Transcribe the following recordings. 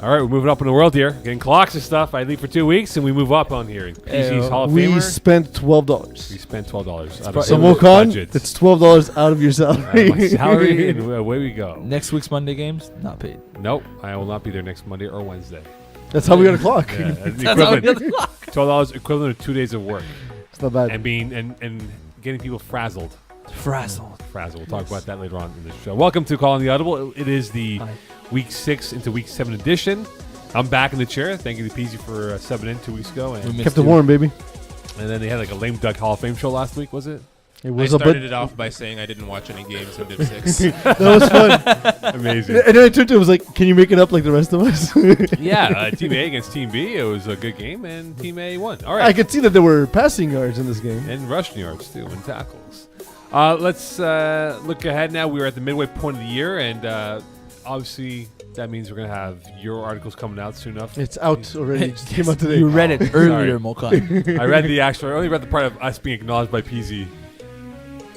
All right, we're moving up in the world here. Getting clocks and stuff. I leave for 2 weeks, and we move up on here. PC's Hall of Famer. We spent $12. We spent $12. So Mokan, that's $12 out of your salary. My salary, and away we go. Next week's Monday games, not paid. Nope, I will not be there next Monday or Wednesday. That's how we got a clock. Yeah, that's how we got a clock. $12 equivalent to 2 days of work. It's not bad. And being and getting people frazzled. Frazzled. We'll talk about that later on in the show. Welcome to Calling the Audible. It is the Week 6 into Week 7 edition. I'm back in the chair. Thank you to Peeze for subbing in 2 weeks ago. And kept it warm, baby. And then they had like a lame duck Hall of Fame show last week, was it? It was I started it off by saying I didn't watch any games in Div 6. That was fun. Amazing. And then I turned to it, was like, can you make it up like the rest of us? Yeah, Team A against Team B. It was a good game, and Team A won. All right. I could see that there were passing yards in this game. And rushing yards, too, and tackles. Let's look ahead now. We're at the midway point of the year, and obviously that means we're going to have your articles coming out soon enough. It's out already. It just came out today. You read it earlier, Mokan. I read I only read the part of us being acknowledged by Peeze.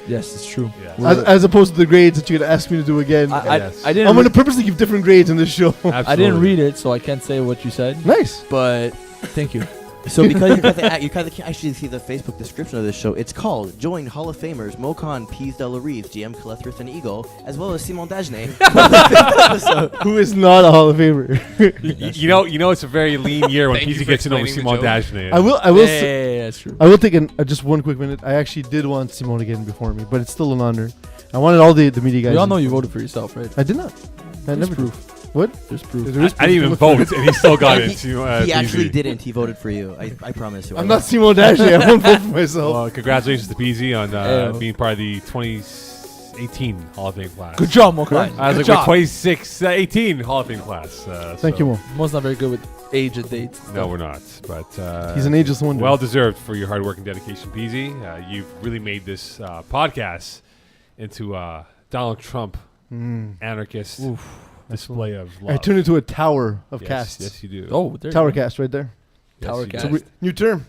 Yes, it's true. Yeah. As opposed to the grades that you're going to ask me to do again. I didn't. I'm going to purposely give different grades in this show. Absolutely. I didn't read it, so I can't say what you said. Nice. But thank you. So because you kind of can actually see the Facebook description of this show, it's called Join Hall of Famers Mokan, Peeze, Delarive, GM Calethris, and Eagle, as well as Simon Dagenet. Who is not a Hall of Famer? you know it's a very lean year when Peeze gets in over Simon Dagenet. I will Yeah, that's true. I will take just one quick minute. I actually did want Simone again before me, but it's still an honor. I wanted all the media guys. We all know you voted for yourself, right? I did not. I never proof. What? There's proof. I didn't even vote, and he still got it. He actually didn't. He voted for you. I promise you. I'm not Simon Dagenet. I won't vote for myself. Well, congratulations to Peeze on being part of the 2018 Hall of Fame class. Good job, Mokan. I was like, 18 Hall of Fame class. Thank you, Mo. Mo's not very good with age and dates. No, we're not. But he's an ageless wonder. Well deserved for your hard work and dedication, Peeze. You've really made this podcast into Donald Trump anarchist display of love. I turned into a tower of casts. Yes, you do. Oh, there tower you go. cast right there. Yes, Tower you cast. do. New term.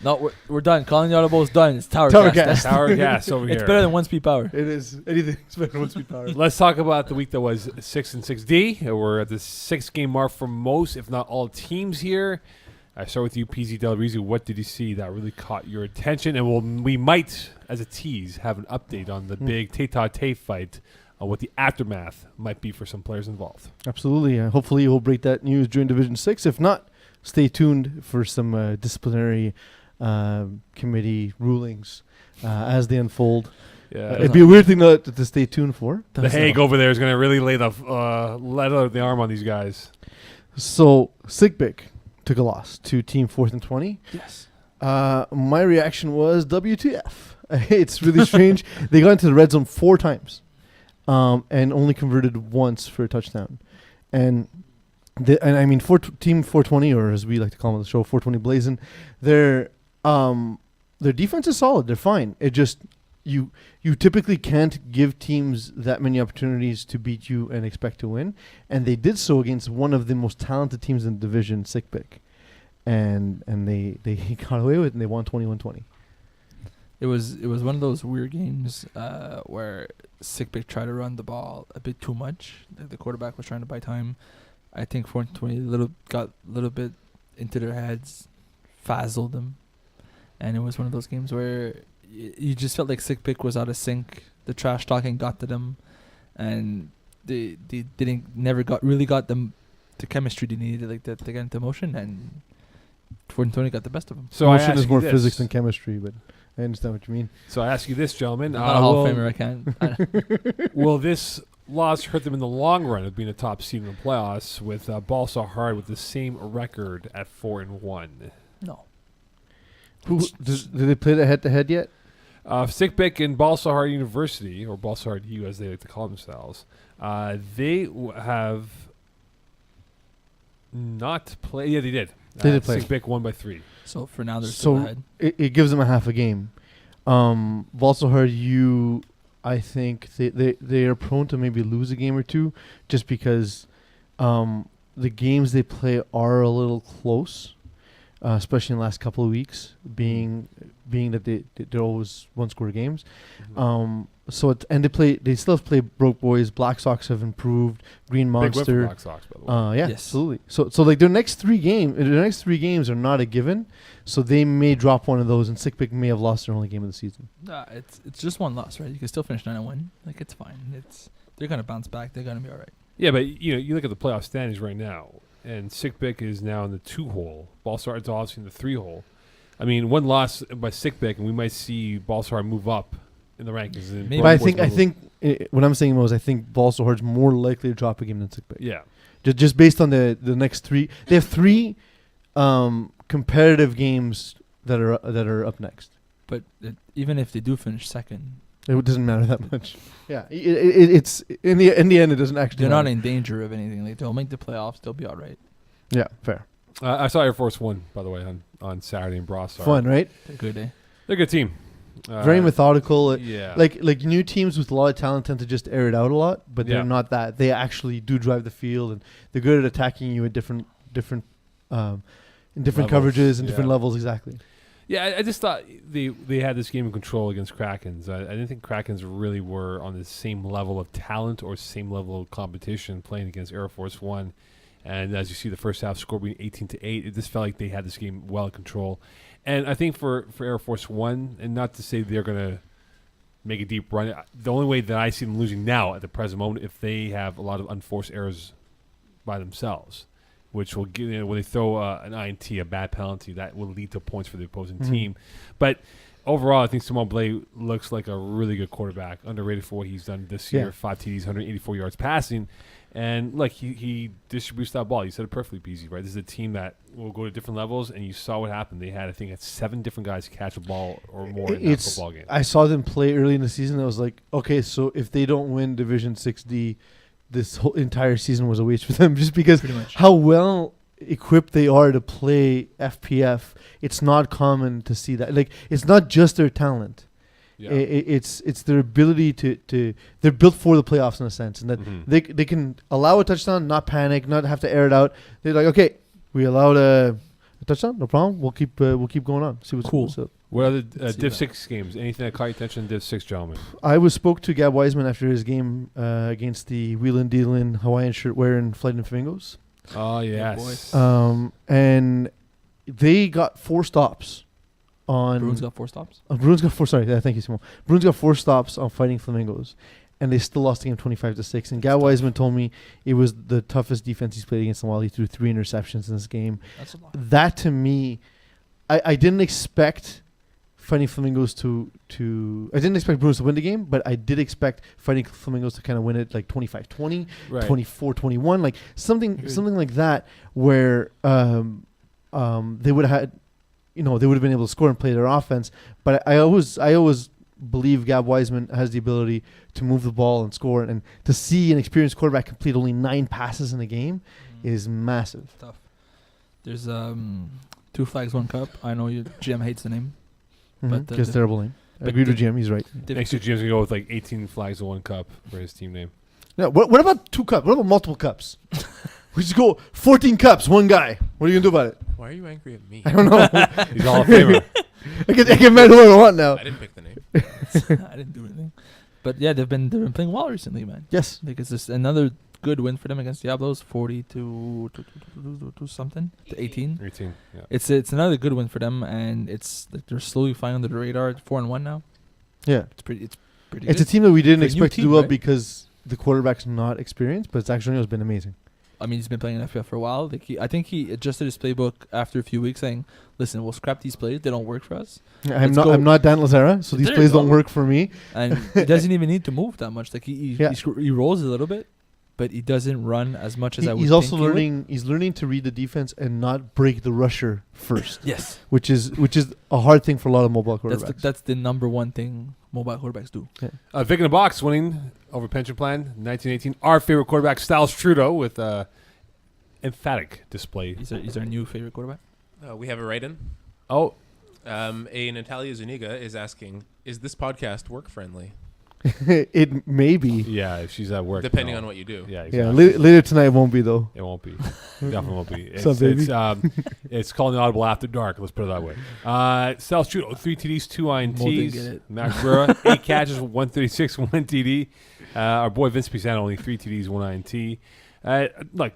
No, we're done. Calling the Audible is done. It's Tower Tower Cast. cast. Tower gas over here. It's better than 1 speed power. It is. Anything's better than 1-speed power. Let's talk about the week that was 6 and 6D. We're at the 6-game mark for most, if not all, teams here. I start with you, PZ Delarive. What did you see that really caught your attention? And we might, as a tease, have an update on the big Tay fight, on what the aftermath might be for some players involved. Absolutely. Hopefully, we'll break that news during Division 6. If not, stay tuned for some disciplinary committee rulings as they unfold. Yeah, it'd be a weird thing to stay tuned for. The Hague over there is going to really lay the let out the arm on these guys. So, Sigbik took a loss to Team 4th and 20. Yes. My reaction was WTF. It's really strange. They got into the red zone 4 times and only converted once for a touchdown. And I mean, Team 420, or as we like to call them on the show, 420 Blazin', their defense is solid. They're fine. It just you typically can't give teams that many opportunities to beat you and expect to win, and they did so against one of the most talented teams in the division, Sigbik, and they got away with it, and they won 21-20. It was one of those weird games where Sigbik tried to run the ball a bit too much. The quarterback was trying to buy time. I think 420 got a little bit into their heads, frazzled them, and it was one of those games where you just felt like Sigbik was out of sync. The trash talking got to them, and they never got them the chemistry they needed to get into motion, and 420 got the best of them. So motion is more physics than chemistry, but I understand what you mean. So I ask you this, gentlemen. I'm not a Hall of Famer, I can't. Will this loss hurt them in the long run of being a top seed in the playoffs with Ball So Hard with the same record at 4-1? No. Did they play the head-to-head yet? Sigbik and Ball So Hard University, or Ball So Hard U as they like to call themselves, they have not played. Yeah, they did. They did play. Sigbik won by 3. So for now, they're still ahead. It gives them a half a game. Ball So Hard U, I think they are prone to maybe lose a game or two just because the games they play are a little close. especially in the last couple of weeks, being that they're always one-score games. And they still have to play Broke Boys. Black Sox have improved. Green Big win for Monster. Black Sox, by the way. Yeah, Yes. absolutely. So like their next three games are not a given. So they may drop one of those, and Sick Pick may have lost their only game of the season. It's just one loss, right? You can still finish 9-1. Like, it's fine. They're gonna bounce back. They're gonna be all right. Yeah, but you look at the playoff standings right now, and Sick Pick is now in the 2-hole. Ballstar is obviously in the 3-hole. I mean, one loss by Sick Pick, and we might see Ballstar move up in the rankings. Maybe. But I think what I'm saying was I think Balsahar is more likely to drop a game than Sick Pick. Yeah. Just based on the next three. They have three competitive games that are up next. But even if they do finish second, it doesn't matter that much. Yeah, it's in the end it doesn't actually. they're matter. not in danger of anything. Like, they'll make the playoffs. They'll be all right. Yeah, fair. I saw Air Force One, by the way, on Saturday in Brossard. Fun, right? They're good, eh? They're a good team. Very methodical. Yeah. Like new teams with a lot of talent tend to just air it out a lot, but Yeah. they're not that. They actually do drive the field, and they're good at attacking you at different in different Levels, coverages and different yeah. levels. Exactly. Yeah, I just thought they had this game in control against Krakens. I didn't think Krakens really were on the same level of talent or same level of competition playing against Air Force One. And as you see, the first half score being 18-8, it just felt like they had this game well in control. And I think for Air Force One, and not to say they're going to make a deep run, the only way that I see them losing now at the present moment, if they have a lot of unforced errors by themselves, which will give, when they throw an INT, a bad penalty, that will lead to points for the opposing team. But overall, I think Simon Blais looks like a really good quarterback, underrated for what he's done this year. 5 TDs, 184 yards passing. And look, he distributes that ball. You said it perfectly, Peeze, right? This is a team that will go to different levels, and you saw what happened. They had, I think, 7 different guys catch a ball or more in that football game. I saw them play early in the season. I was like, okay, so if they don't win Division 6D, this whole entire season was a waste for them, just because Pretty much. how well equipped they are to play FPF. It's not common to see that. Like, it's not just their talent. Yeah. It's their ability to they're built for the playoffs in a sense, and that they can allow a touchdown, not panic, not have to air it out. They're like, okay, we allowed a touchdown, no problem. We'll keep going on. See what's Cool. what's up. What other Let's see Div that. 6 games? Anything that caught your attention in Div 6, gentlemen? I spoke to Gab Wiseman after his game against the Wheelin' Dealin' Hawaiian shirt wearing Flight and Flamingos. Oh, yes. boys. And they got 4 stops on Bruins got 4 stops. Bruins got 4. Sorry, thank you, Simon. Bruins got 4 stops on Fighting Flamingos, and they still lost the game 25-6. And Gab Wiseman told me it was the toughest defense he's played against them while he threw 3 interceptions in this game. That's a lot. That to me, I didn't expect Fighting Flamingos to I didn't expect Bruins to win the game, but I did expect Fighting Flamingos to kind of win it like 25-20, Right. 24-21, like something like that, where they would have had, they would have been able to score and play their offense. But I always believe Gab Wiseman has the ability to move the ball and score, and to see an experienced quarterback complete only 9 passes in a game is massive. Tough. There's 2 Flags, 1 Cup. I know your GM hates the name. But Because terrible name. I but agreed with the- Jim. He's right. Next year, Jim's going to go with like 18 flags and 1 cup for his team name. Yeah, what about 2 cups? What about multiple cups? We just go 14 cups, 1 guy. What are you gonna do about it? Why are you angry at me? I don't know. He's all in favor. I can mad whoever I want now. I didn't pick the name. I didn't do anything. But yeah, they've been playing well recently, man. Yes. Like, it's just another good win for them against Diablos, 40 to something to 18. 18, yeah. It's another good win for them, and it's like they're slowly flying under the radar. 4-1 now. Yeah. It's pretty It's good. a team that we didn't For a new expect to team, do well right? because the quarterback's not experienced, but it's actually been amazing. I mean, he's been playing in FPL for a while. Like, I think he adjusted his playbook after a few weeks, saying, "Listen, we'll scrap these plays. They don't work for us." I'm Let's go. not Dan Lazara, so these There you plays don't go. work for me. And he doesn't even need to move that much. Like, he Yeah. he rolls a little bit, but he doesn't run as much as I would He's think also he would. learning. He's learning to read the defense and not break the rusher first, Yes, which is a hard thing for a lot of mobile quarterbacks. that's the number one thing mobile quarterbacks do. Vic in the box winning over pension plan 1918. Our favorite quarterback, Styles Trudeau, with emphatic display. He's our new favorite quarterback. We have a write-in. Oh, A Natalia Zuniga is asking, is this podcast work-friendly? It may be. Yeah, if she's at work. Depending no. on what you do. Yeah, Yeah, exactly. later tonight won't be though. It won't be. Definitely won't be. What's up, baby? It's called an Audible After Dark. Let's put it that way. Sal Strudo, 3 TDs, 2 Mo didn't get INTs. it. Max Burra, 8 catches, 136, 1 TD. Our boy Vince Pisano, only 3 TDs, 1 INT. Like,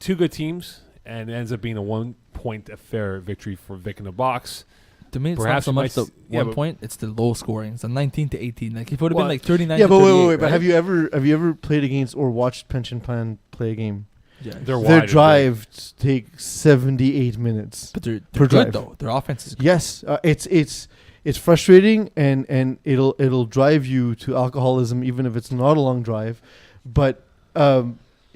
2 good teams, and it ends up being a 1-point affair victory for Vic in the box. To me, it's Perhaps not so you much might the yeah, 1 but- point; it's the low scoring. It's a 19 to 18. Like if it would have Well, been like 39. Yeah, to but 38, wait. But right? have you ever played against or watched Pension Plan play a game? Yeah, They're wide Their and drives take 78 minutes. but they're per good drive. though. Their offense is good. Yes, it's frustrating and it'll drive you to alcoholism even if it's not a long drive, but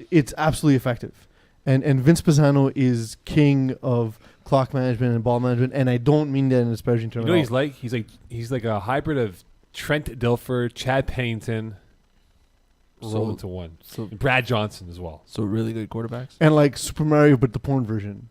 it's absolutely effective. And Vince Pisano is king of clock management and ball management, and I don't mean that in a disparaging term. You know at what all. he's like a hybrid of Trent Dilfer, Chad Pennington, rolled So- into one. So, Brad Johnson as well. so really good quarterbacks. And like Super Mario, but the porn version.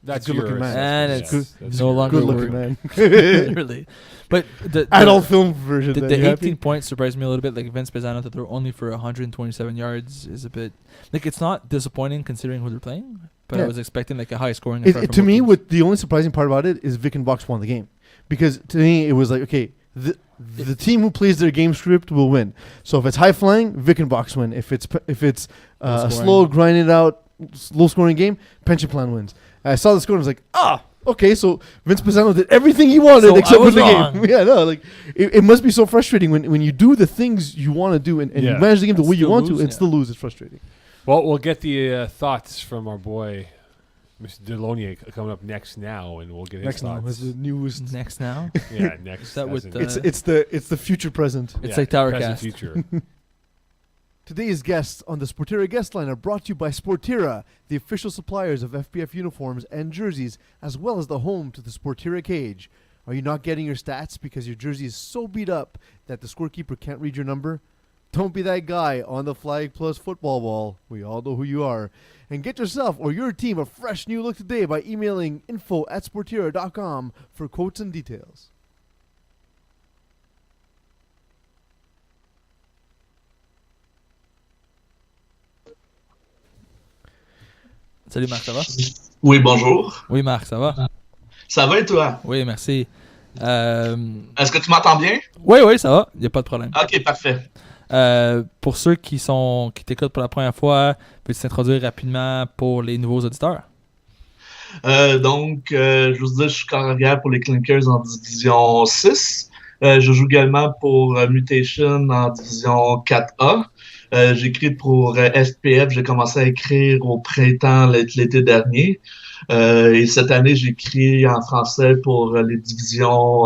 That's good looking your man. And assessment, it's yes. That's no your- longer Good looking work. man. Really, but the Adult film version. The, then. the You 18 happy? points surprised me a little bit. Like Vince Pisano to throw only for 127 yards is a bit like it's not disappointing considering who they're playing. But I Yeah. was expecting like a high scoring. affair from To both me, teams. what the only surprising part about it is Vic and Box won the game, because to me it was like, okay, the team who plays their game script will win. So if it's high flying, Vic and Box win. If it's Low a scoring. slow grinded out, low scoring game, Pension Plan wins. I saw the score and I was like, okay, so Vince Pisano did everything he wanted So except I was win the wrong. game. Yeah, no, like it must be so frustrating when you do the things you want to do and you Yeah. manage the game the And way you still want lose, to and yeah. still lose. It's frustrating. Well, we'll get the thoughts from our boy, Mr. Delonier, coming up next now, and we'll get his Next now thoughts. is the newest. next now, Yeah, next. Is that as with in- the- It's the future present. it's like Tower present, Cast. future. Today's guests on the Sportira guest line are brought to you by Sportira, the official suppliers of FPF uniforms and jerseys, as well as the home to the Sportira cage. Are you not getting your stats because your jersey is so beat up that the scorekeeper can't read your number? Don't be that guy on the Flag Plus football wall. We all know who you are. And get yourself or your team a fresh new look today by emailing info@sportira.com for quotes and details. Salut Marc, ça va? Oui, bonjour. Oui Marc, ça va? Ça va et toi? Oui, merci. Est-ce que tu m'entends bien? Oui, ça va. Il n'y a pas de problème. Ok, parfait. Pour ceux qui t'écoutent pour la première fois, peux-tu t'introduire rapidement pour les nouveaux auditeurs? Je vous dis, je suis carrière pour les Clinkers en division 6. Je joue également pour Mutation en division 4A. J'écris pour FPF. J'ai commencé à écrire au printemps l'été dernier. Et cette année, j'écris en français pour les divisions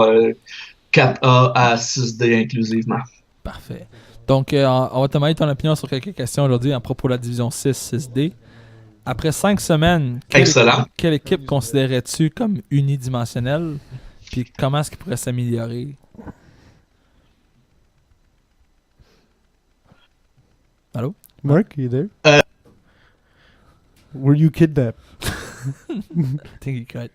4A à 6D inclusivement. Parfait. Donc, on va te demander ton opinion sur quelques questions aujourd'hui à propos de la division 6-6D. Après 5 semaines, Excellent. quelle équipe considérais-tu comme unidimensionnelle? Puis comment est-ce qu'il pourrait s'améliorer? Allô? Mark, you there? Were you kidnapped? I think he cut.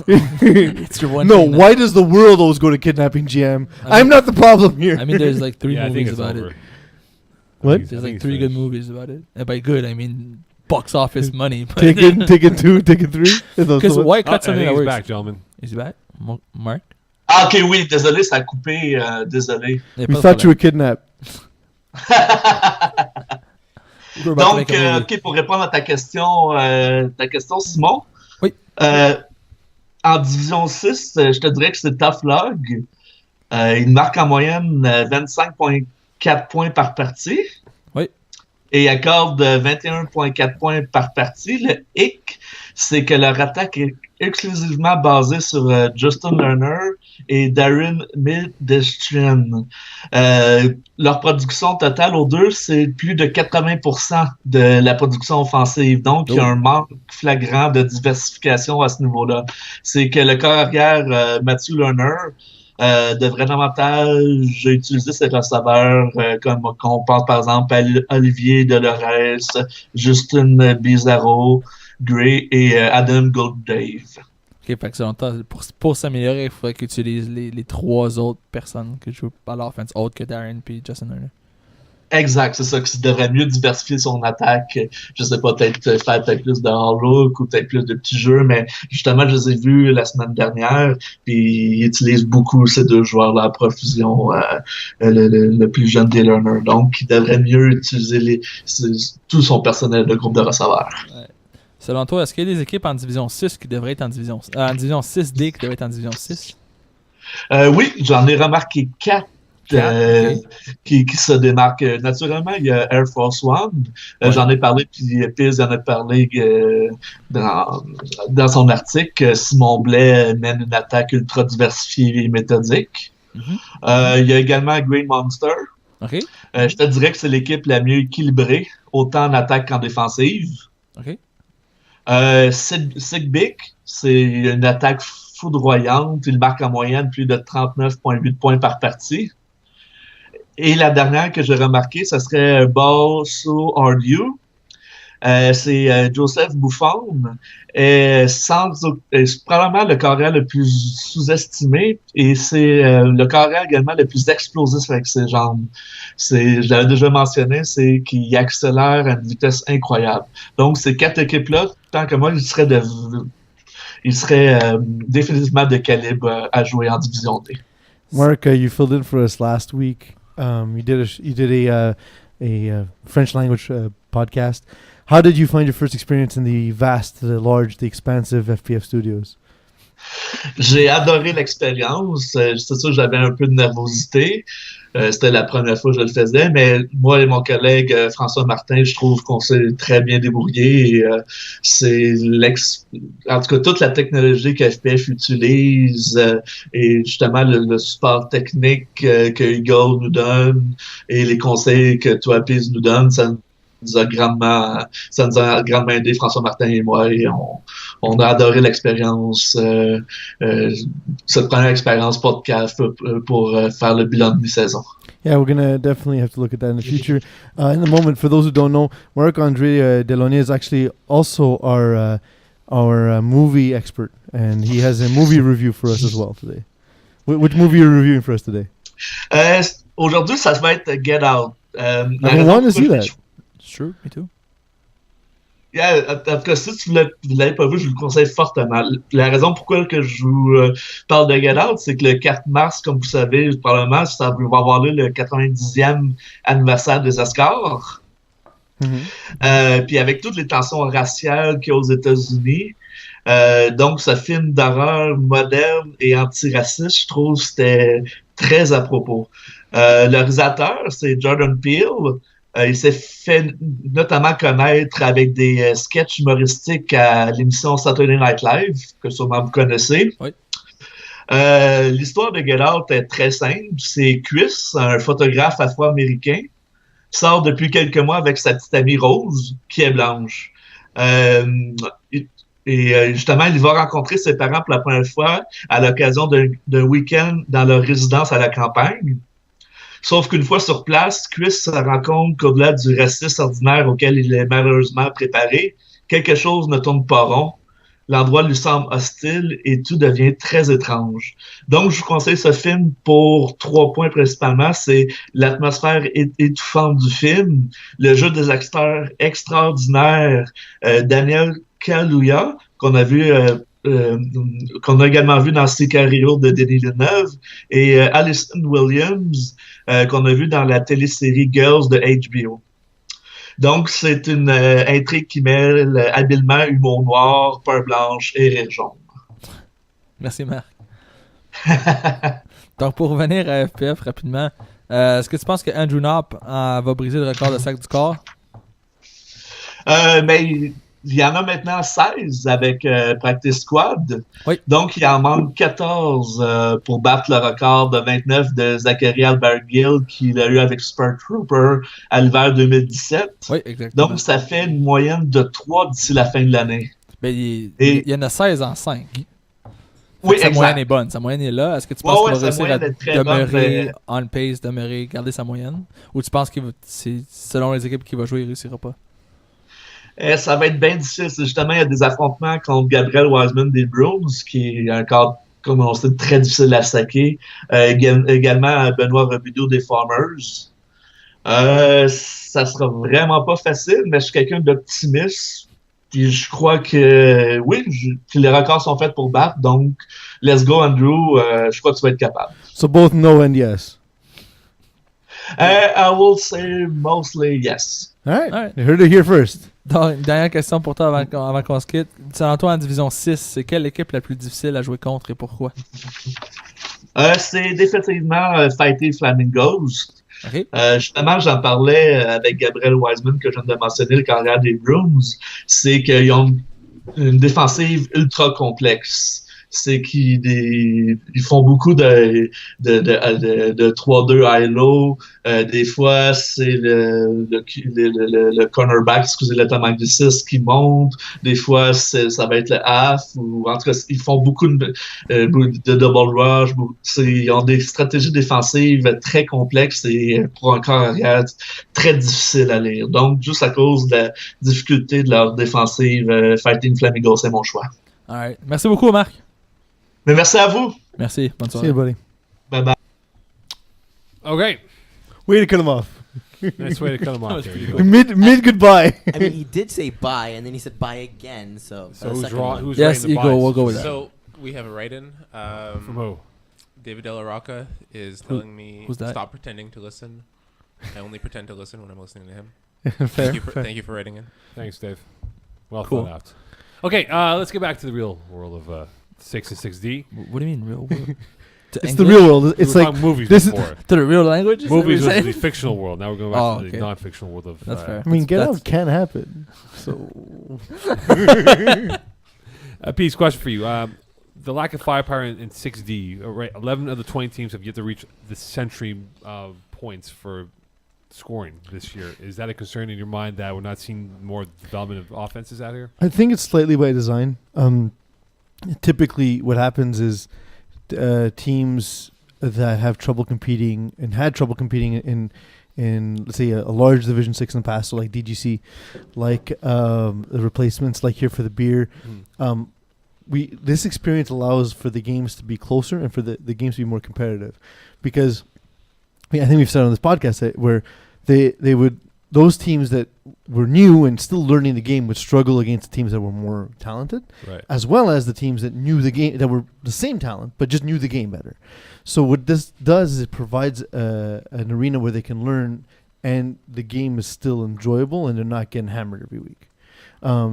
It's your one No, thing that- why does the world always go to kidnapping, GM? I'm not the problem here. I mean, there's like 3 Yeah, I think movies it's about over. it. What? I There's think like it's 3 good finished. movies about it. And by good, I mean box office money. Taken 2, Taken 3. Because why cut Oh, I something think that he's works? back, gentlemen. Is he back? Mark? Ah, ok, oui, désolé, ça a coupé. Désolé. Il y a We pas de thought you were problème. kidnapped. We're about to Donc, make a movie. ok, pour répondre à ta question, Simon. Oui. En division 6, je te dirais que c'est Tough Log. Il marque en moyenne 25,4 points par partie. Oui. Et il accorde 21,4 points par partie. Le hic, c'est que leur attaque est exclusivement basée sur Justin Lerner et Darren Mildestrian. Leur production totale aux deux, c'est plus de 80% de la production offensive. Donc, il y a un manque flagrant de diversification à ce niveau-là. C'est que le corps arrière, Matthew Lerner, devrait davantage utiliser ses receveurs, comme on pense par exemple à Olivier Delorès, Justin Bizarro, Gray et Adam Goldave. Ok, fait que selon toi, pour s'améliorer, il faudrait qu'il utilise les 3 autres personnes qui jouent à l'offense, autres que Darren puis Justin Turner. Exact, c'est ça, qu'il devrait mieux diversifier son attaque. Je sais pas, peut-être faire peut-être plus de hard-look ou peut-être plus de petits jeux, mais justement, je les ai vus la semaine dernière, puis ils utilisent beaucoup ces 2 joueurs-là à profusion, le plus jeune des learners. Donc, il devrait mieux utiliser tout son personnel de groupe de receveurs. Ouais. Selon toi, est-ce qu'il y a des équipes en division 6 qui devraient être en division 6D qui devraient être en division 6? Oui, j'en ai remarqué 4. Okay. Qui se démarque. Naturellement, il y a Air Force One. Ouais. J'en ai parlé, puis Peeze en a parlé dans son article. Simon Blais mène une attaque ultra diversifiée et méthodique. Mm-hmm. Il y a également Green Monster. OK. Je te dirais que c'est l'équipe la mieux équilibrée, autant en attaque qu'en défensive. OK. Sigbic, c'est une attaque foudroyante. Il marque en moyenne plus de 39,8 points par partie. Et la dernière que j'ai remarquée, ce serait Ball So Ardu. C'est Joseph Buffon. C'est probablement le carrière le plus sous-estimé et c'est le carrière également le plus explosif avec ses jambes. Je l'avais déjà mentionné, c'est qu'il accélère à une vitesse incroyable. Donc, ces 4 équipes-là, tant que moi, ils seraient définitivement de calibre à jouer en Division D. Mark, you filled in for us last week. You did a French language podcast. How did you find your first experience in the vast, the large, the expansive FPF studios? J'ai adoré l'expérience. C'est sûr, j'avais un peu de nervosité. C'était la première fois que je le faisais, mais moi et mon collègue François Martin, je trouve qu'on s'est très bien débrouillé. En tout cas, toute la technologie que FPF utilise et justement le support technique que Hugo nous donne et les conseils que toi, Peeze, nous donne, ça nous a grandement aidé, François Martin et moi, et on a adoré l'expérience, cette première expérience podcast pour faire le bilan de mi-saison. Yeah, we're gonna definitely have to look at that in the future. In the moment, for those who don't know, Marc-André Delaunay is actually also our movie expert, and he has a movie review for us as well today. Which movie are you reviewing for us today? Aujourd'hui, ça va être Get Out. I want to see that. Sure, me too. Yeah, en tout cas, si tu ne l'avez pas vu, je vous le conseille fortement. La raison pourquoi que je vous parle de Get Out, c'est que le 4 mars, comme vous savez, probablement, ça va avoir lieu le 90e anniversaire des Oscars. Mm-hmm. Puis avec toutes les tensions raciales qu'il y a aux États-Unis, donc ce film d'horreur moderne et antiraciste, je trouve que c'était très à propos. Le réalisateur, c'est Jordan Peele. Il s'est fait notamment connaître avec des sketchs humoristiques à l'émission Saturday Night Live, que sûrement vous connaissez. Oui. L'histoire de Get Out est très simple. C'est Chris, un photographe afro-américain, sort depuis quelques mois avec sa petite amie Rose, qui est blanche. Justement, il va rencontrer ses parents pour la première fois à l'occasion d'un week-end dans leur résidence à la campagne. Sauf qu'une fois sur place, Chris se rend compte qu'au-delà du racisme ordinaire auquel il est malheureusement préparé, quelque chose ne tourne pas rond. L'endroit lui semble hostile et tout devient très étrange. Donc, je vous conseille ce film pour 3 points principalement. C'est l'atmosphère étouffante du film, le jeu des acteurs extraordinaires, Daniel Kaluuya, qu'on a également vu dans Sicario de Denis Villeneuve, et Alison Williams, qu'on a vu dans la télésérie Girls de HBO. Donc, c'est une intrigue qui mêle habilement humour noir, peur blanche et rire jaune. Merci, Marc. Donc, pour revenir à FPF rapidement, est-ce que tu penses que Andrew Knopp va briser le record de sac du corps? Mais il y en a maintenant 16 avec Practice Squad. Oui. Donc, il en manque 14 pour battre le record de 29 de Zachary Albert-Gill qu'il a eu avec Super Trooper à l'hiver 2017. Oui, exactement. Donc, ça fait une moyenne de 3 d'ici la fin de l'année. Mais il y en a 16 en 5. Oui, sa exact. moyenne est bonne. Sa moyenne est là. Est-ce que tu penses qu'il va sa réussir à moyenne est très demeurer bonne, on pace, garder sa moyenne? Ou tu penses que c'est selon les équipes qu'il va jouer, il ne réussira pas? Ça va être bien difficile. Justement, il y a des affrontements contre Gabriel Wiseman des Bruins, qui est encore, comme on sait, très difficile à saquer. Également, Benoît Robideau des Farmers. Ça sera vraiment pas facile, mais je suis quelqu'un d'optimiste. Puis je crois que, oui, que les records sont faits pour battre. Donc, let's go, Andrew. Je crois que tu vas être capable. So both no and yes. I will say mostly yes. All right. All right. You heard it here first. Donc, dernière question pour toi avant qu'on se quitte. Selon toi, en Division 6, c'est quelle équipe la plus difficile à jouer contre et pourquoi? C'est définitivement Fighting Flamingos. OK. Justement, j'en parlais avec Gabriel Wiseman, que je viens de mentionner, le carrière des Bruins. C'est qu'ils ont une défensive ultra complexe. C'est qu'ils font beaucoup de 3-2 high-low. Des fois, c'est le cornerback, excusez le terme angliciste, qui monte. Des fois, ça va être le half. Ou, en tout cas, ils font beaucoup de double rush. Ils ont des stratégies défensives très complexes et pour un corps arrière très difficile à lire. Donc, juste à cause de la difficulté de leur défensive, Fighting Flamingos, c'est mon choix. All right. Merci beaucoup, Marc. Mais merci à vous. Merci. Bonne See soirée. you, buddy. Bye bye. Okay. Way to cut him off. Nice way to cut him off. There you go. Mid goodbye. I mean, he did say bye, and then he said bye again. So, So the who's second wrong? one. Who's Yes, writing the Eagle, buys? we'll go with that. So we have a write-in. From who? David De La Rocca is telling me who's that? stop pretending to listen. I only pretend to listen when I'm listening to him. Fair. Thank you for writing in. Thanks, Dave. Well Cool. thought out. Okay, let's get back to the real world of 6 and 6D. What do you mean, real world? It's the real world. It's we were like talking movies this is- before. To the real language? Is that what Movies you're was the saying? fictional world. Now we're going back Oh, to okay. the non-fictional world of. That's fair. I mean, Get That's- Out can happen. So Peace, question for you. The lack of firepower in 6D. Right, 11 of the 20 teams have yet to reach the century points for scoring this year. Is that a concern in your mind that we're not seeing more development of offenses out here? I think it's slightly by design. Typically, what happens is teams that have trouble competing and had trouble competing in let's say a large Division 6 in the past, so like DGC, like the replacements, like here for the beer. This experience allows for the games to be closer and for the games to be more competitive, because I think we've said on this podcast that where those teams that were new and still learning the game would struggle against the teams that were more talented, Right. as well as the teams that knew the game, that were the same talent but just knew the game better. So what this does is it provides an arena where they can learn, and the game is still enjoyable, and they're not getting hammered every week.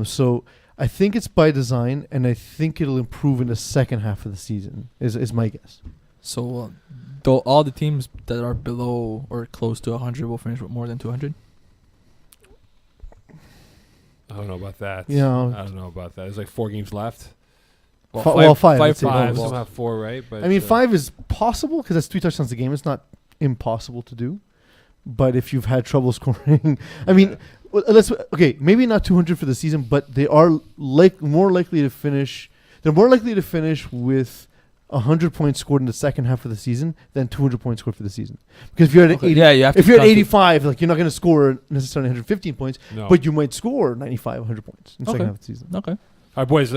So I think it's by design, and I think it'll improve in the second half of the season. Is my guess. So, though all the teams that are below or close to 100 will finish with more than 200? I don't know about that. Yeah. I don't know about that. There's like 4 games left. Five. Five, let's say. Five. Well, Some have 4, right? But I mean, 5 is possible because that's 3 touchdowns a game. It's not impossible to do. But if you've had trouble scoring, I mean, maybe not 200 for the season, but they are more likely to finish. They're more likely to finish with 100 points scored in the second half of the season than 200 points scored for the season. Because if you're at 80, you have if to you're at count 85, like you're not going to score necessarily 115 points, no. but you might score 95, 100 points in the second Okay. half of the season. Okay. All right, boys.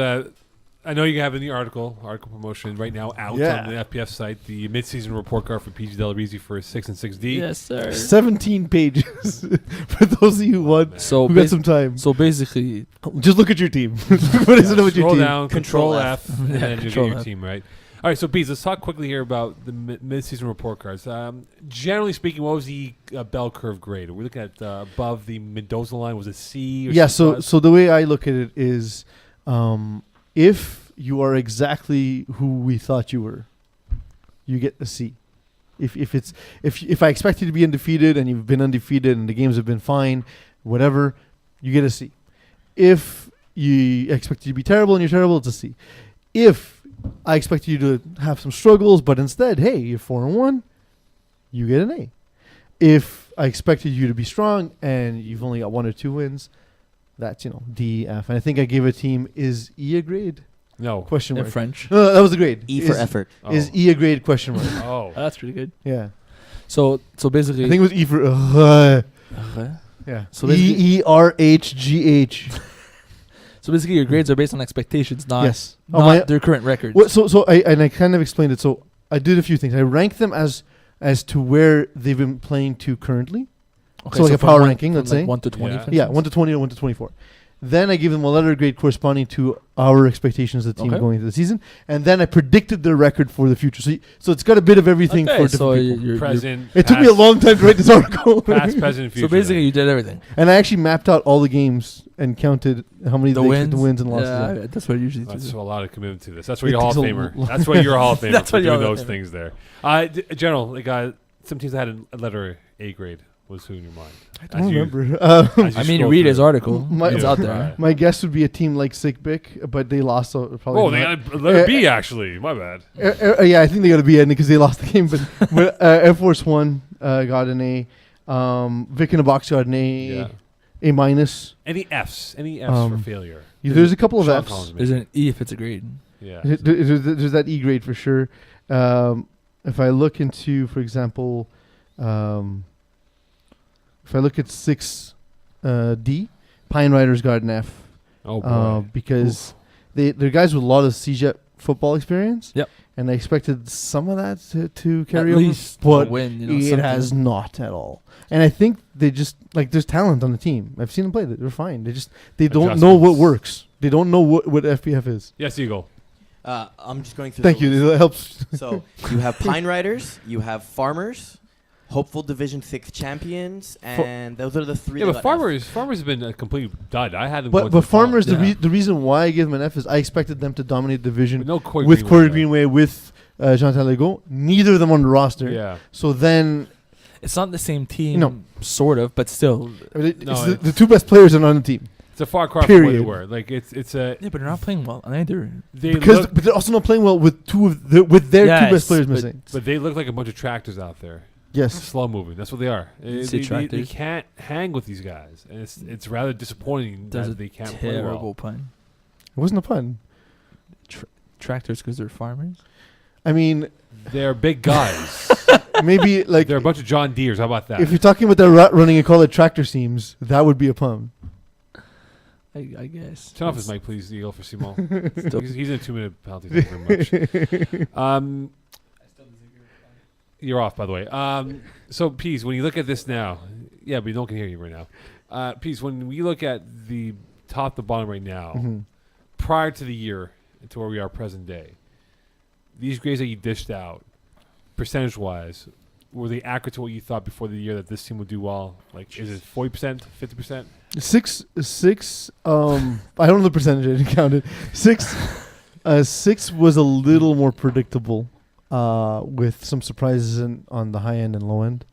I know you have in the article promotion right now out Yeah. on the FPF site, the midseason report card for PG Delarizi for 6 and 6D. Yes, sir. 17 pages for those of you who want. So, Who got some time? so basically, Just look at your team. What is it with your Scroll team? down, Control F, and Yeah, then you get Control your F. team, right? All right, so Peeze, let's talk quickly here about the mid-season report cards. Generally speaking, what was the bell curve grade? Are we looking at above the Mendoza line? Was it C? Or Yeah. C+? So the way I look at it is, if you are exactly who we thought you were, you get a C. If I expect you to be undefeated and you've been undefeated and the games have been fine, whatever, you get a C. If you expect you to be terrible and you're terrible, it's a C. If I expect you to have some struggles, but instead, hey, you're 4-1, you get an A. If I expected you to be strong and you've only got 1 or 2 wins, that's D, F. And I think I gave a team, is E a grade? No. Question in mark. French. No, that was a grade. E for Is- effort. Is E a grade? Question mark. Oh. That's pretty good. Yeah. So basically, I think it was E for. Yeah. So basically- EERHGH. So basically, your grades are based on expectations, not Yes. not their current records. I kind of explained it. So I did a few things. I ranked them as to where they've been playing to currently. Okay, so like a from power one- ranking, from let's like say. 1 to 20. Yeah. for Yeah, instance? 1 to 20 or 1 to 24. Then I gave them a letter grade corresponding to our expectations of the team Okay. going into the season, and then I predicted their record for the future. So it's got a bit of everything Okay, for so different people. you're- Present. It took me a long time to write this article, Past, present, future. So basically, you did everything. and I actually mapped out all the games and counted how many The they wins, the wins and losses. Yeah, are. that's what I usually That's do. a lot of commitment to this. That's why It you're a Hall of takes a Famer. lo- That's why you're a Hall of Famer. That's for why you're doing a Hall those of things there. General, like some teams that had a letter A grade. Was who in your mind? I don't remember. As you I mean, scroll read through. his article. My- It's Yeah, out there. right. My guess would be a team like Sickbick, but they lost. So probably. Oh, they not. got a letter B actually. My bad. Yeah, I think they got to be in because they lost the game. But Air Force One got an A. Vic in the Box got an A. Yeah. A minus. Any Fs? Any Fs for failure? There's a couple of Sean Fs. Collins, There's maybe. an E if it's a grade. Yeah. There's that E grade for sure. If I look into, for example, if I look at 6D, Pine Riders got an F. Oh boy. Because they're guys with a lot of CJET football experience. Yep. And I expected some of that to carry At over, least but a win. You know, it something. has not at all. And I think they just there's talent on the team. I've seen them play. They're fine. They don't know what Adjustments. works. They don't know what FPF is. Yes, Eagle. I'm just going through. Thank the you. list. That helps. So you have Pine Riders, you have Farmers, hopeful Division 6 champions, and those are the three. Yeah, that but got Farmers have been a complete dud. I had them. But going to the Farmers, final. Yeah. the reason why I give them an F is I expected them to dominate the division With no Corey with Corey though. Greenway, with Jean Tallego. Neither of them on the roster. Yeah. So then It's not the same team, No. sort of, but still. I mean, No, it's it's- the two best players are on the team. It's a far cry from where they Period. were. Like it's a Yeah, but they're not playing well either. they Because look, but they're also not playing well with with their two Yes, best players but- missing. but they look like a bunch of tractors out there. Yes. Slow moving. That's what they are. Say They tractors. can't hang with these guys, and it's rather disappointing There's a that they can't play terrible well. pun. It wasn't a pun. Tractors because they're farmers. I mean, They're big guys. maybe like They're a bunch of John Deeres. How about that? if you're talking about their route running and call it tractor seams, that would be a pun. I guess. Turn off his mic, please, Eagle, for Simon. Still- he's in a 2-minute penalty. Thank you very much. You're off, by the way. So, Peeze, when you look at this now, yeah, but no one can hear you right now. Peeze, when we look at the top to bottom right now, Mhm. prior to the year to where we are present day, these grades that you dished out, percentage-wise, were they accurate to what you thought before the year that this team would do well? Like, is it 40%, 50%? Six. I don't know the percentage. I didn't count it. Six was a little more predictable, with some surprises on the high end and low end.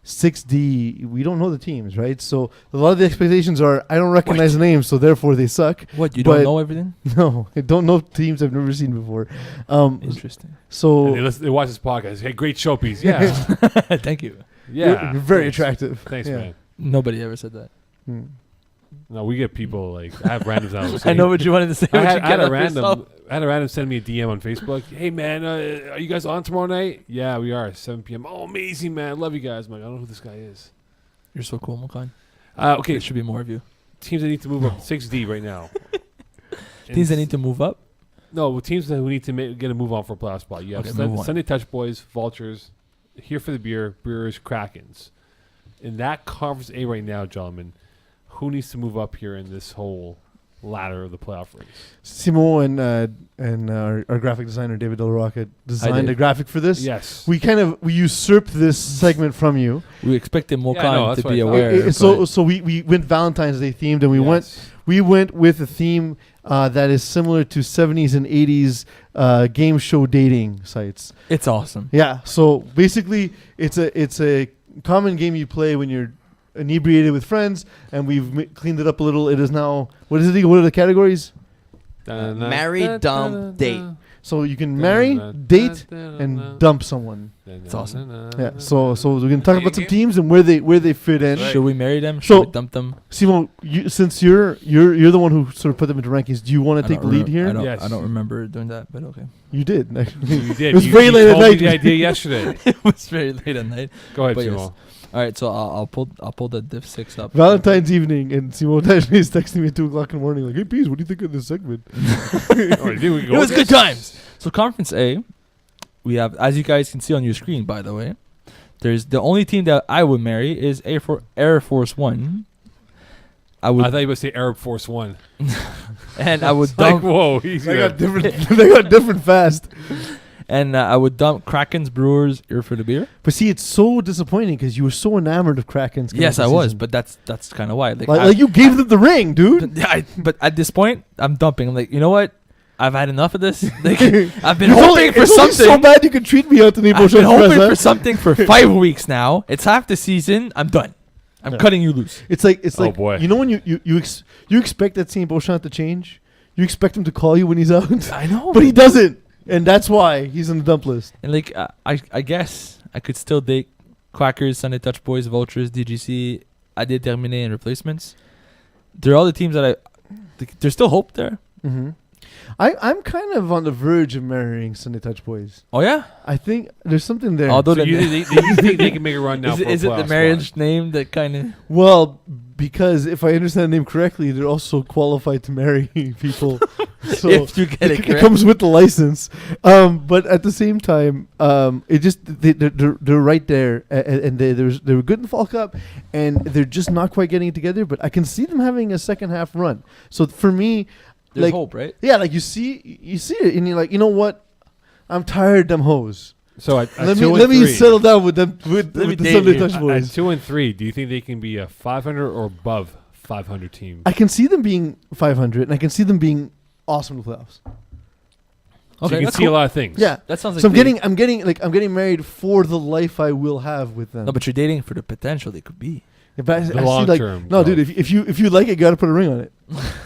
6D, we don't know the teams, right? So a lot of the expectations are I don't recognize the names, so therefore they suck. What, you But- don't know everything? No, I don't know teams I've never seen before. Interesting. And So they watch this podcast. Hey, great show, Peeze. Yeah. Thank you. Yeah. you're very Thanks. attractive. Thanks, Yeah. man. Nobody ever said that. Mm. No, we get people like I have randoms now. I know what you wanted to say. I but had, you I had get a up yourself. random send me a DM on Facebook. Hey man, are you guys on tomorrow night? Yeah, we are. 7 p.m. Oh, amazing, man. Love you guys. I'm like, I don't know who this guy is. You're so cool, Mokan. Okay, There should be more of you. teams that need to move up 6D right now. Teams that need to move up. No, teams that who need to get a move on for a playoff spot. You have Okay, move on. Sunday Touch Boys, Vultures, Here for the Beer, Brewers, Krakens. In that Conference A right now, gentlemen, who needs to move up here in this whole ladder of the playoff race? Simo and our graphic designer David Del Rocca designed Dave. a graphic for this. Yes. We usurped this segment from you. We expected I know, Mokan that's to what be I thought. aware. So we went Valentine's Day themed, and Yes. we went with a theme that is similar to 70s and 80s game show dating sites. It's awesome. Yeah. So basically, it's a common game you play when you're inebriated with friends, and we've cleaned it up a little. It is now what is it? What are the categories? Marry, dump, date. So you can marry, date, and dump someone. It's awesome. Yeah. So we're gonna talk about some Game? teams and where they fit in. Right. Should we marry them? Should So- we dump them? Simon, since you're the one who sort of put them into rankings, do you want I to take the don't lead remem- here? I don't, Yes. I don't remember doing that, but okay. You did. Actually. You did. It was You- very you late at told me night. the idea yesterday. It was very late at night. Go ahead, But yes. Simo. All right, so I'll pull the Div 6 up. Valentine's evening, and Simone Tajani is texting me at 2 o'clock in the morning, like, "Hey, Peeze, what do you think of this segment?" All right, here we go. It was good times. So Conference A, we have, as you guys can see on your screen, by the way, there's the only team that I would marry is Air Force One. I I thought you were going to say Arab Force One. and I would It's like, dump, whoa, he's They got different. They got different fast. and I would dump Kraken's Brewers Ear for the Beer. But see, it's so disappointing because you were so enamored of Kraken's. Yes, I was, but that's kind of why. like you gave them the ring, dude. But at this point, I'm dumping. I'm like, you know what? I've had enough of this. Like, I've been It's only- hoping for it's only something. so bad you can treat me out to the I've emotional been hoping express, for huh? something for 5 weeks now. It's half the season. I'm done. I'm Yeah. cutting you loose. It's like Oh, boy. you know when you expect that Saint Beauchamp to change. You expect him to call you when he's out, I know, but he doesn't, and that's why he's on the dump list. And like, I guess I could still date Quackers, Sunday Touch Boys, Vultures, DGC, Ade Terminé, and replacements. They're all the teams that there's still hope there. Mm-hmm. I'm kind of on the verge of marrying Sunday Touch Boys. Oh yeah. I think there's something there. Although So the you think they can make a run now? is it the marriage name that kind of? Well, because if I understand the name correctly, they're also qualified to marry people. So If you get it it correct. comes with the license. But at the same time, it just they're right there, and they were good in Fall Cup, and they're just not quite getting it together. But I can see them having a second half run. So for me, There's like, hope, right? yeah, like you see it, and you're like, you know what? I'm tired of them hoes. So at Let 2 me and 3, settle down with them with Let me the date Sunday you. Touch At Boys. 2 and 3, do you think they can be a 500 or above 500 team? I can see them being 500, and I can see them being awesome in the playoffs. So you can that's see a cool. lot of things. Yeah. That sounds like So I'm dating. getting married for the life I will have with them. No, but you're dating for the potential they could be. Yeah, but I The see, long like, term. no, dude. If you like it, you gotta put a ring on it.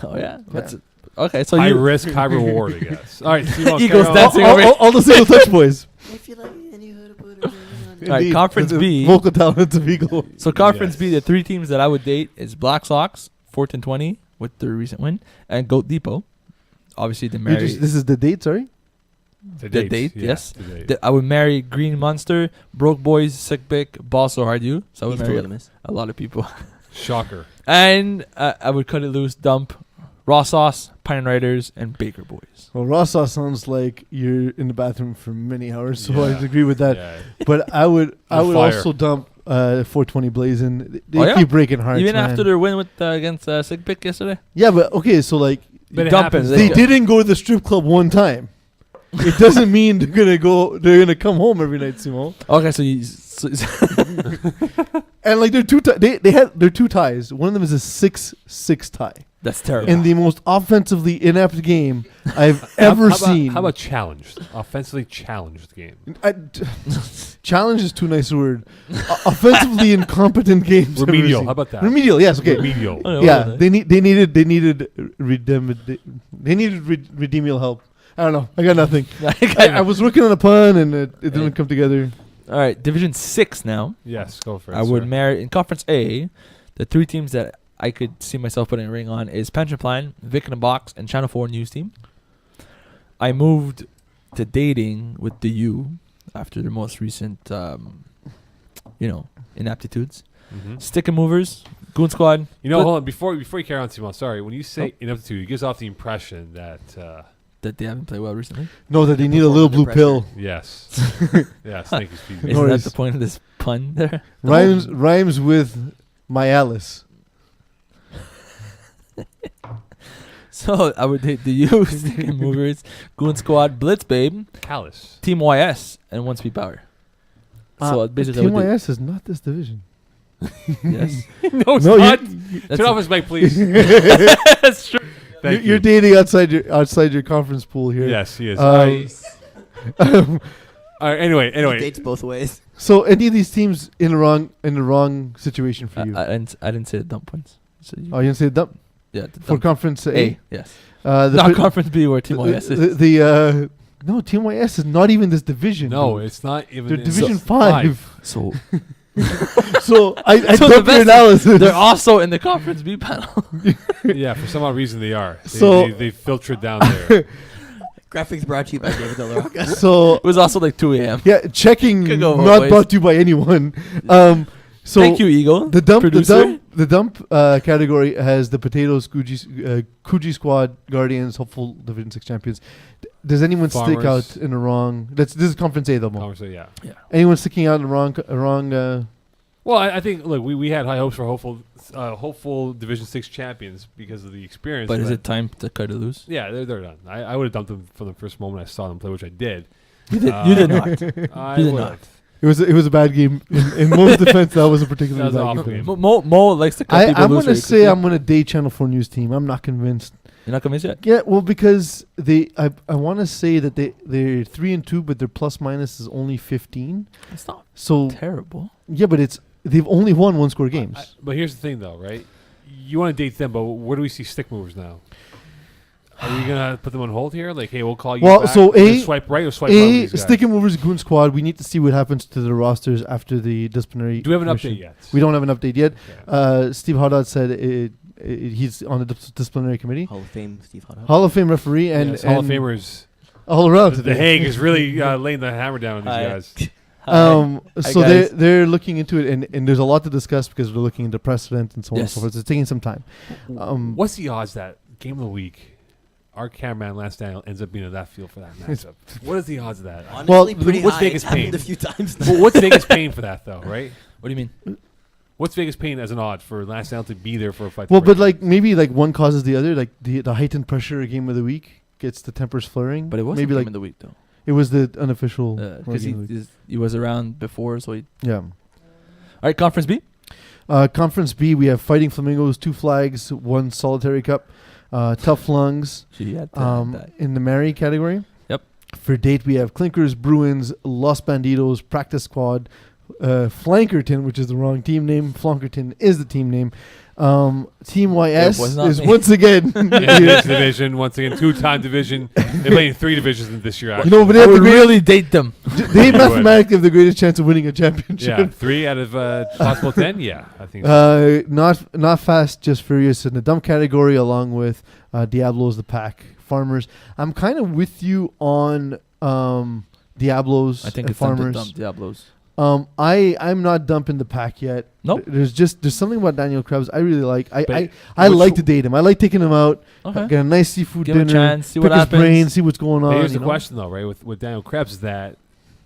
Oh yeah. Yeah. Okay. So high you risk, high reward, I guess. All right, Simon, Eagles carry on. dancing. All the single touch boys. If you like it, and you heard put a ring on it. All right, Indeed. Conference The B. Vocal talents of Eagle. So Conference Yes. B, the 3 teams that I would date is Black Sox, 4th and 20 with their recent win, and Goat Depot. Obviously, they marry. This is the date. Sorry. The the dates, date, yeah, yes. the date. I would marry Green Monster, Broke Boys, Sick Pick, Ball So Hard You. So I would He's marry polygamous. a lot of people. Shocker. And I would cut it loose, dump Raw Sauce, Pine Riders, and Baker Boys. Well, raw sauce sounds like you're in the bathroom for many hours, so Yeah. I agree with that. Yeah. But I would On fire. also dump 420 Blazing. They Oh, yeah? keep breaking hearts. Even man. after their win with against Sick Pick yesterday? Yeah, but okay, so like But it Dumping. happens, they though. didn't go to the strip club one time. It doesn't mean they're gonna come home every night, Simo. Okay, so And like they had their 2 ties. One of them is a 6-6 tie that's terrible. in the most offensively inept game I've ever seen. How about challenged? Offensively challenged game. Challenge is too nice a word. Offensively incompetent games. I've ever Remedial. seen. How about that? Remedial. Yes. Okay. Remedial. I don't know Yeah, about that. they needed remedial help. I don't know. I got nothing. I was working on a pun and it didn't come together. All right, Division 6 now. Yes, go for it. I would sir. marry in Conference A. The 3 teams that I could see myself putting a ring on is Pension Plan, Vic in a Box, and Channel 4 News Team. I moved to dating with the U after the most recent, inaptitudes. Mhm. Stick and Movers, Goon Squad. You know, But- hold on. Before you carry on, Simon, sorry. When you say ineptitude, it gives off the impression that, That they haven't played well recently. No, that they need a little blue pill. yes. Yes, thank you, Steve. Isn't that worries. the point of this pun there? Rhymes with my Alice. So I would date the U, Stick and Movers, Goon Squad, Blitz Babe, Callous. Team YS, and One Speed Power. So basically, I would date- TMYS is not this division. yes. No, it's No, not. That's Turn off his mic, please. That's true. Thank You're you. dating outside your conference pool here. Yes, he is. Um, All right, anyway. He dates both ways. so any of these teams in the wrong situation for you? I didn't say the dump points. So you, Oh, you didn't say dump yeah, the for dump. conference A. A. Yes. The Not pri- Conference B where Team YS is. No, TMYS is not even this division. No, dude. it's not even. They're in Division so- 5. So So I So the dumped your best- analysis. they're also in the Conference B panel. Yeah, for some odd reason they are. So- they filtered down there. Graphics brought to you by David De La Rocca. So It was also like 2 a.m. yeah, checking Could go both not ways. brought to you by anyone. So Thank you, Eagle. The dump, producer. the dump category has the Potatoes, Coogee Squad, Guardians, hopeful Division 6 champions. Does anyone stick Farmers. out in the wrong? This is Conference A though. Mo. Conversation, yeah. Anyone sticking out in the wrong? Well, I think look, we had high hopes for hopeful Division 6 champions because of the experience. But is it time to cut it loose? Yeah, they're done. I would have dumped them from the first moment I saw them play, which I did. You did not. I You did would not. have. It was a bad game in most defense. That was a particularly That was bad an game. awful game. Mo likes to cut people I'm loose. gonna very say quickly. I'm gonna date Channel 4 News team. I'm not convinced. You're not convinced yet? Yeah, well, because I want to say that they're 3-2, but their plus minus is only 15. It's not So terrible. yeah, but they've only won one score games. But here's the thing, though, right? You want to date them, but where do we see stick movers now? Are we gonna put them on hold here? Like, hey, we'll call you. Well, back so and then swipe right or swipe left. with these guys? Stick and Movers Goon Squad. We need to see what happens to the rosters after the disciplinary. Do we have an commission. update yet? We don't have an update yet. Okay. Steve Haddad said he's on the disciplinary committee. Hall of Fame, Steve Haddad. Hall of Fame referee and, it's Hall of and Famers. all around The today. Hague is really laying the hammer down on these Hi. guys. So guys. they're looking into it, and there's a lot to discuss because we're looking into precedent and so on and Yes. so forth. It's taking some time. What's the odds that game of the week, our cameraman Lance Daniel ends up being in that field for that matchup? What is the odds of that? Honestly, Well, pretty what's high. Vegas It's happened paying? a few times now. Well, what's Vegas paying for that, though? Right? What do you mean? What's Vegas paying as an odd for Lance Daniel to be there for a fight? Well, but like maybe like one causes the other. Like the heightened pressure of game of the week gets the tempers flaring. But it wasn't maybe game like of the week though, it was the unofficial because game of the week. he was around before. So Yeah. all right, Conference B. Conference B, we have Fighting Flamingos, 2 flags, 1 solitary cup. Tough Lungs She had that. in the Mary category. Yep. For date, we have Clinkers, Bruins, Los Bandidos, Practice Squad, Flankerton, which is the wrong team name. Flankerton is the team name. Team YS It was not is me. once again. in this division, once again, 2-time division. They're playing 3 divisions this year. Actually. No, but they I have the would greatest, really date them. they mathematically have the greatest chance of winning a championship. Yeah, 3 out of possible 10. Yeah, I think. Not fast, just furious in the dump category, along with Diablos, the pack, Farmers. I'm kind of with you on Diablos I think and it's time to Farmers. dump Diablos. I'm not dumping the pack yet. Nope. There's something about Daniel Krebs I really like. I But like which- to date him. I like taking him out, Okay. get a nice seafood Give him a dinner, chance, see pick what his happens. brain, see what's going But on. here's the you know? question, though, right? With Daniel Krebs, is that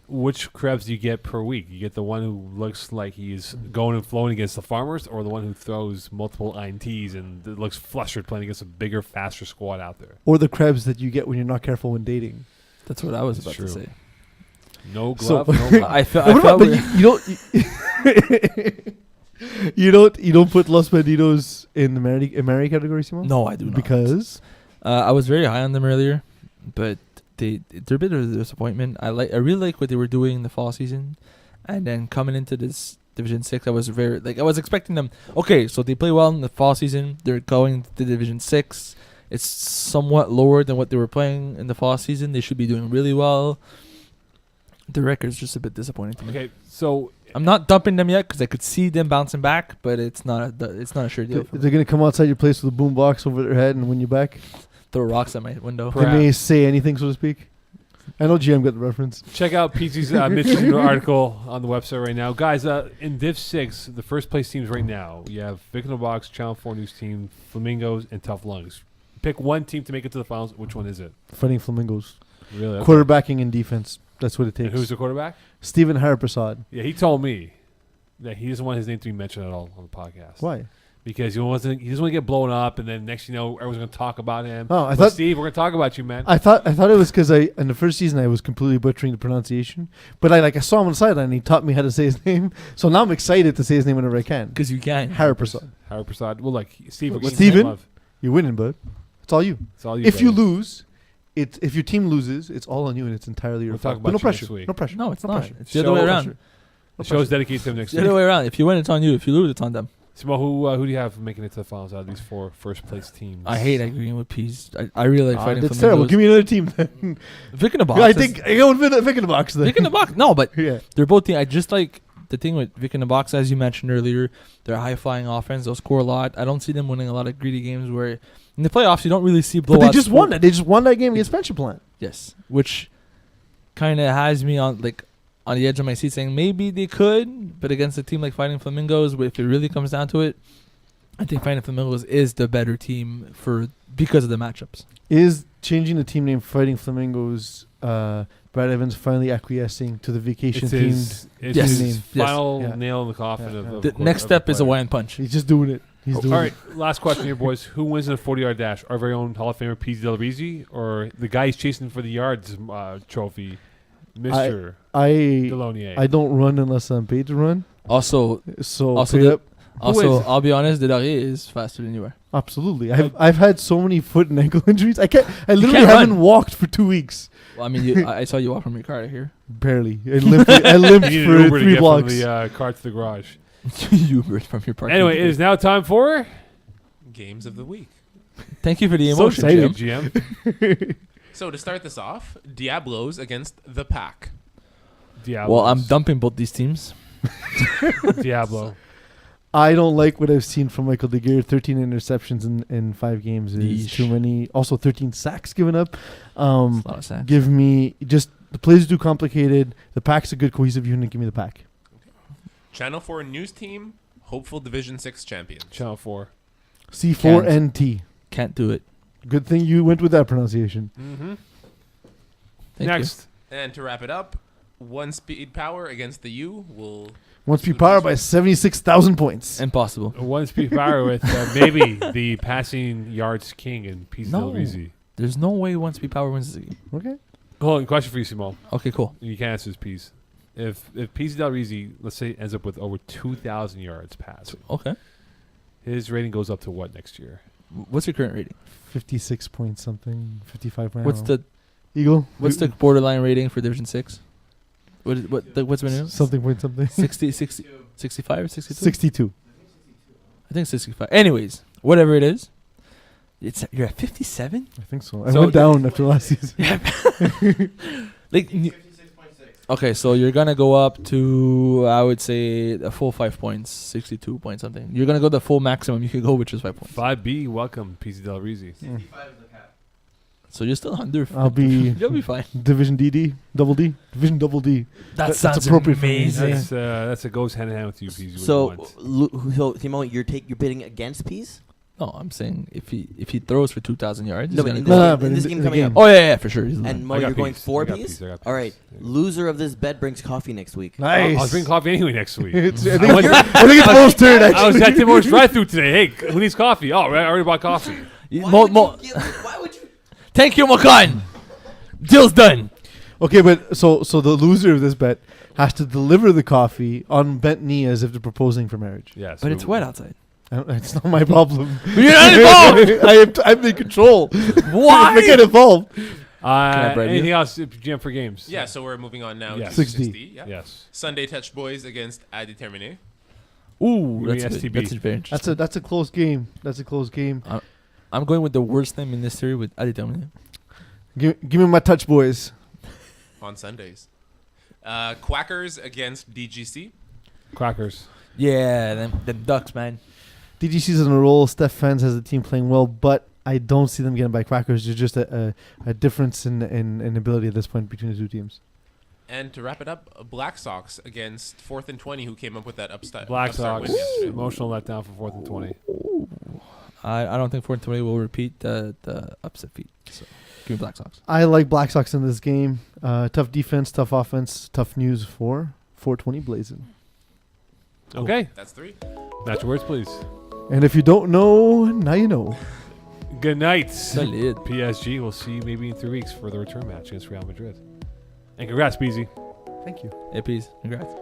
which Krebs do you get per week? You get the one who looks like he's going and flowing against the Farmers, or the one who throws multiple INTs and looks flustered playing against a bigger, faster squad out there? Or the Krebs that you get when you're not careful when dating. That's what I was That's about true. to say. No So- glove, no glove. I felt. No, I but felt. you don't put Los Bandidos in the Mary category, Simon? No, I do not. Because I was very high on them earlier, but they're a bit of a disappointment. I really like what they were doing in the fall season, and then coming into this Division 6, I was I was expecting them. Okay, so they play well in the fall season. They're going to Division 6. It's somewhat lower than what they were playing in the fall season. They should be doing really well. The record's just a bit disappointing to me. Okay, so I'm not dumping them yet because I could see them bouncing back, but it's not a sure deal. For me. they're going to come outside your place with a boom box over their head and win you back. Throw rocks at my window. Right. They may say anything, so to speak. I know GM got the reference. check out Peeze's midseason article on the website right now. Guys, in Div 6, the first place teams right now, you have Vic in the Box, Channel 4 News Team, Flamingos, and Tough Lungs. Pick one team to make it to the finals. Which one is it? Fighting Flamingos. Really? Okay. Quarterbacking and defense. That's what it takes. And who's the quarterback? Stephen Haraprasad. Yeah, he told me that he doesn't want his name to be mentioned at all on the podcast. Why? Because he doesn't want to get blown up, and then next thing you know, everyone's going to talk about him. Oh, I But thought Steve, we're going to talk about you, man. I thought it was because in the first season I was completely butchering the pronunciation, but I saw him on the sideline and he taught me how to say his name, so now I'm excited to say his name whenever I can. Because you can. Haraprasad. Haraprasad. Well, like Steve, But what's Steven? love? You're winning, bud. It's all you. It's all you. If you buddy. lose, if your team loses, it's all on you and it's entirely your We'll fault. talk But about no you pressure. next week. No pressure. No, it's no not. pressure. It's the other way Show- around. No The show's pressure. dedicated to him next It's the other week. way around. If you win, it's on you. If you lose, it's on them. Simo, who do you have making it to the finals out of these 4 first place teams? I hate agreeing with Peeze. I really like fighting That's Flamingos. terrible. Give me another team then. Vic in the Box. I think I go with Vic in the box then. Vic in the Box. No, but Yeah. they're both team. I just like the thing with Vic in the Box, as you mentioned earlier. They're a high flying offense. They'll score a lot. I don't see them winning a lot of greedy games where in the playoffs you don't really see blowouts. But they just won that. They just won that game against Pension Plant. Yes, which kind of has me on like on the edge of my seat saying maybe they could, but against a team like Fighting Flamingos, if it really comes down to it, I think Fighting Flamingos is the better team because of the matchups. Is changing the team name Fighting Flamingos, Brad Evans finally acquiescing to the vacation themed It's Yes. his Yes. final Yeah. nail in the coffin. Yeah, Of, yeah. of The course, next of step the is a player. Hawaiian punch. He's just doing it. He's doing All right, last question here, boys. Who wins in a 40-yard dash? Our very own Hall of Famer Peeze Del Rizzi, or the guy he's chasing for the yards trophy, Mr. it. I Delonier? I don't run unless I'm paid to run. Also, So Also pay the- up. also, is- I'll be honest, Delarier is faster than you are. Absolutely. I've had so many foot and ankle injuries. I literally can't haven't run. walked for 2 weeks. Well, I mean, I saw you walk from your car to here. Barely. I limped You need for an Uber to 3 get blocks. from the car to the garage. You were from your parking. Anyway, it is now time for Games of the week. Thank you for the So emotion, excited. Jim. GM So to start this off, Diablos against the Pack. Diablo. Well, I'm dumping both these teams. Diablo. I don't like what I've seen from Michael DeGear. 13 interceptions in 5 games is Yeesh. too many. Also, 13 sacks given up. It's a lot of sacks. Give me just the plays are too complicated. The Pack's a good cohesive unit. Give me the Pack. Channel 4 news team, hopeful Division 6 champions. Channel 4. C4NT. Can't do it. Good thing you went with that pronunciation. Mm-hmm. Thank Next. And to wrap it up, one speed power against the U will Once be powered by 76,000 you. points. Impossible. One speed power with maybe the passing yards king and Peeze No. Del Rizzi. There's no way one speed power wins this game. Okay. Hold on, question for you, Simone. Okay, cool. You can answer this, Peeze. If Peeze Del Rizzi, let's say, ends up with over 2,000 yards passing, Okay. his rating goes up to what next year? What's your current rating? 56 point something. 55 right What's now. the Eagle? the borderline rating for Division 6? What's been Something point something. 60, 65 or 62? 62. I think 65. Anyways, whatever it is, you're at 57? I think so. I So- went down after last season. Like, okay, so you're gonna go up to, I would say, a full 5 points, 62 point something. You're gonna go the full maximum you could go, which is 5 points. 5B, welcome, Peeze Del Rizzi. So you're still under. I'll be You'll be fine. Division DD, double D, Division double D. That That's sounds appropriate for me. amazing. That's a goes hand in hand with you, Peeze. So, Timo, you're bidding against Peeze? No, I'm saying if he throws for 2,000 yards, No, he's but gonna in go. this, No, game, but in this in game the coming game. up. Oh yeah, for sure. He's And Mo, I got you're going Peeze. 4 I got Peeze? Peeze. I got All right. Peeze. Loser of this bet brings coffee next week. Nice. I was drinking coffee anyway next week. I think I went- it's Mo's turn, I was actually. at Tim Hortons drive-through today. Hey, who needs coffee? Oh, I already bought coffee. Why would you? Thank you, Mokan. Deal's done. Okay, but so the loser of this bet has to deliver the coffee on bent knee as if they're proposing for marriage. Yes, But it's wet outside. It's not my problem. You're not involved. I'm in control. Why? I get involved. I bribe Anything you? else, GM for games? Yeah, so we're moving on now Yes. to 6D. 6D. Yeah. Yes. Sunday Touch Boys against A Determiné. Ooh, Give that's me good. STB. That's very interesting. That's a close game. That's a close game. I'm going with the worst name in this series with Aditamine. Give me my touch, boys. On Sundays. Quackers against DGC. Crackers. Yeah, them ducks, man. DGC's on a roll. Steph Fans has the team playing well, but I don't see them getting by Crackers. There's just a difference in ability at this point between the two teams. And to wrap it up, Black Sox against 4th and 20, who came up with that upstart Black upstart Sox. win yesterday. Emotional letdown for 4th and 20. I don't think 420 will repeat the upset feat. So give me Black Sox. I like Black Sox in this game. Tough defense, tough offense, tough news for 420 Blazing. Okay. That's 3. Match your words, please. And if you don't know, now you know. Good night. Solid. PSG. We'll see you maybe in 3 weeks for the return match against Real Madrid. And congrats, Peasy. Thank you. Hey, Peeze. Congrats.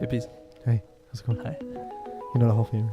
Hey, Peeze. How's it going? Hi. You're not a Hall of Famer.